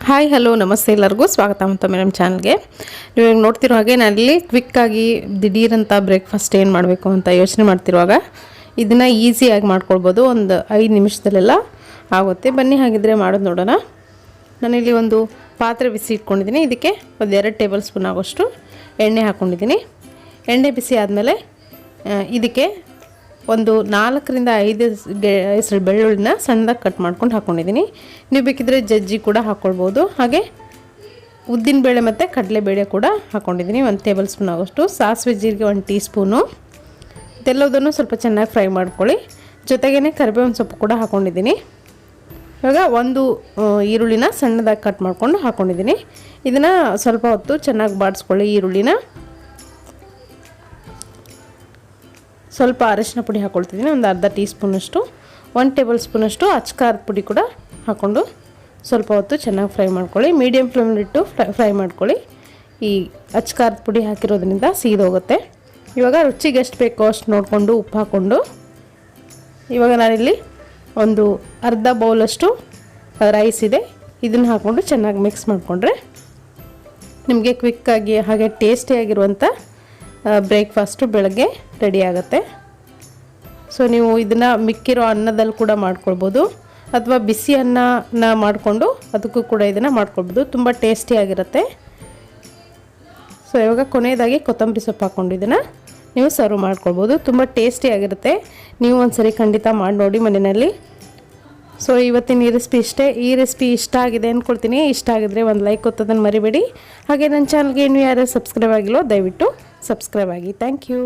Hi hello ನಮಸ್ತೆ ಎಲ್ಲರಿಗೂ ಸ್ವಾಗತ ಮತ್ತೊಮ್ಮೆ ನಮ್ಮ ಚಾನಲ್ಗೆ. ನೀವು ನೋಡ್ತಿರೋ ಹಾಗೆ ನಾನಿಲ್ಲಿ ಕ್ವಿಕ್ಕಾಗಿ ದಿಢೀರಂತ ಬ್ರೇಕ್ಫಾಸ್ಟ್ ಏನು ಮಾಡಬೇಕು ಅಂತ ಯೋಚನೆ ಮಾಡ್ತಿರುವಾಗ ಇದನ್ನು ಈಸಿಯಾಗಿ ಮಾಡ್ಕೊಳ್ಬೋದು. ಒಂದು 5 ನಿಮಿಷದಲ್ಲೆಲ್ಲ ಆಗುತ್ತೆ. ಬನ್ನಿ ಹಾಗಿದ್ರೆ ಮಾಡೋದು ನೋಡೋಣ. ನಾನಿಲ್ಲಿ ಒಂದು ಪಾತ್ರೆ ಬಿಸಿ ಇಟ್ಕೊಂಡಿದ್ದೀನಿ. ಇದಕ್ಕೆ ಒಂದು 2 ಟೇಬಲ್ ಸ್ಪೂನ್ ಆಗೋಷ್ಟು ಎಣ್ಣೆ ಹಾಕ್ಕೊಂಡಿದ್ದೀನಿ. ಎಣ್ಣೆ ಬಿಸಿ ಆದಮೇಲೆ ಇದಕ್ಕೆ ಒಂದು 4 ರಿಂದ 5 ಹೆಸರು ಬೆಳ್ಳುಳ್ಳಿನ ಸಣ್ಣದಾಗಿ ಕಟ್ ಮಾಡ್ಕೊಂಡು ಹಾಕ್ಕೊಂಡಿದ್ದೀನಿ. ನೀವು ಬೇಕಿದ್ರೆ ಜಜ್ಜಿ ಕೂಡ ಹಾಕ್ಕೊಳ್ಬೋದು. ಹಾಗೆ ಉದ್ದಿನಬೇಳೆ ಮತ್ತು ಕಡಲೆಬೇಳೆ ಕೂಡ ಹಾಕ್ಕೊಂಡಿದ್ದೀನಿ. 1 ಟೇಬಲ್ ಸ್ಪೂನ್ ಆಗೋಷ್ಟು ಸಾಸಿವೆ ಜೀರಿಗೆ 1 ಟೀ ಸ್ಪೂನು. ಇದೆಲ್ಲದನ್ನು ಸ್ವಲ್ಪ ಚೆನ್ನಾಗಿ ಫ್ರೈ ಮಾಡ್ಕೊಳ್ಳಿ. ಜೊತೆಗೇ ಕರಿಬೇವಿನ ಸೊಪ್ಪು ಕೂಡ ಹಾಕ್ಕೊಂಡಿದ್ದೀನಿ. ಇವಾಗ ಒಂದು ಈರುಳ್ಳಿನ ಸಣ್ಣದಾಗಿ ಕಟ್ ಮಾಡ್ಕೊಂಡು ಹಾಕ್ಕೊಂಡಿದ್ದೀನಿ. ಇದನ್ನು ಸ್ವಲ್ಪ ಹೊತ್ತು ಚೆನ್ನಾಗಿ ಬಾಡಿಸ್ಕೊಳ್ಳಿ. ಈರುಳ್ಳಿನ ಸ್ವಲ್ಪ ಅರಿಶಿನ ಪುಡಿ ಹಾಕ್ಕೊಳ್ತಿದ್ದೀನಿ, ಒಂದು ಅರ್ಧ ಟೀ ಸ್ಪೂನಷ್ಟು. 1 ಟೇಬಲ್ ಸ್ಪೂನಷ್ಟು ಅಚ್ಕಾರದ ಪುಡಿ ಕೂಡ ಹಾಕ್ಕೊಂಡು ಸ್ವಲ್ಪ ಹೊತ್ತು ಚೆನ್ನಾಗಿ ಫ್ರೈ ಮಾಡ್ಕೊಳ್ಳಿ. ಮೀಡಿಯಮ್ ಫ್ಲೇಮಲ್ಲಿಟ್ಟು ಫ್ರೈ ಮಾಡ್ಕೊಳ್ಳಿ. ಈ ಅಚ್ಕಾರದ ಪುಡಿ ಹಾಕಿರೋದ್ರಿಂದ ಸೀದೋಗುತ್ತೆ. ಇವಾಗ ರುಚಿಗೆ ಎಷ್ಟು ಬೇಕೋ ಅಷ್ಟು ನೋಡಿಕೊಂಡು ಉಪ್ಪು ಹಾಕ್ಕೊಂಡು ಇವಾಗ ನಾನಿಲ್ಲಿ ಒಂದು ಅರ್ಧ ಬೌಲಷ್ಟು ರೈಸ್ ಇದೆ, ಇದನ್ನು ಹಾಕ್ಕೊಂಡು ಚೆನ್ನಾಗಿ ಮಿಕ್ಸ್ ಮಾಡಿಕೊಂಡ್ರೆ ನಿಮಗೆ ಕ್ವಿಕ್ಕಾಗಿ ಹಾಗೆ ಟೇಸ್ಟಿಯಾಗಿರುವಂಥ ಬ್ರೇಕ್ಫಾಸ್ಟು ಬೆಳಗ್ಗೆ ರೆಡಿ ಆಗುತ್ತೆ. ಸೊ ನೀವು ಇದನ್ನು ಮಿಕ್ಕಿರೋ ಅನ್ನದಲ್ಲಿ ಕೂಡ ಮಾಡ್ಕೊಳ್ಬೋದು, ಅಥವಾ ಬಿಸಿ ಅನ್ನನ ಮಾಡಿಕೊಂಡು ಅದಕ್ಕೂ ಕೂಡ ಇದನ್ನು ಮಾಡ್ಕೊಳ್ಬೋದು. ತುಂಬ ಟೇಸ್ಟಿಯಾಗಿರುತ್ತೆ. ಸೊ ಇವಾಗ ಕೊನೆಯದಾಗಿ ಕೊತ್ತಂಬರಿ ಸೊಪ್ಪು ಹಾಕ್ಕೊಂಡು ಇದನ್ನು ನೀವು ಸರ್ವ್ ಮಾಡ್ಕೊಳ್ಬೋದು. ತುಂಬ ಟೇಸ್ಟಿಯಾಗಿರುತ್ತೆ. ನೀವು ಒಂದ್ಸರಿ ಖಂಡಿತ ಮಾಡಿ ನೋಡಿ ಮನೆಯಲ್ಲಿ. ಸೊ ಇವತ್ತಿನ ಈ ರೆಸಿಪಿ ಇಷ್ಟೇ. ಈ ರೆಸಿಪಿ ಇಷ್ಟ ಆಗಿದೆ ಅಂದ್ಕೊಳ್ತೀನಿ. ಇಷ್ಟ ಆಗಿದ್ರೆ ಒಂದು ಲೈಕ್ ಕೊತ್ತೋದನ್ನು ಮರಿಬೇಡಿ. ಹಾಗೆ ನನ್ನ ಚಾನಲ್ಗೆ ಇನ್ನೂ ಯಾರು ಸಬ್ಸ್ಕ್ರೈಬ್ ಆಗಿಲ್ಲೋ ದಯವಿಟ್ಟು ಸಬ್ಸ್ಕ್ರೈಬ್ ಆಗಿ. Thank you.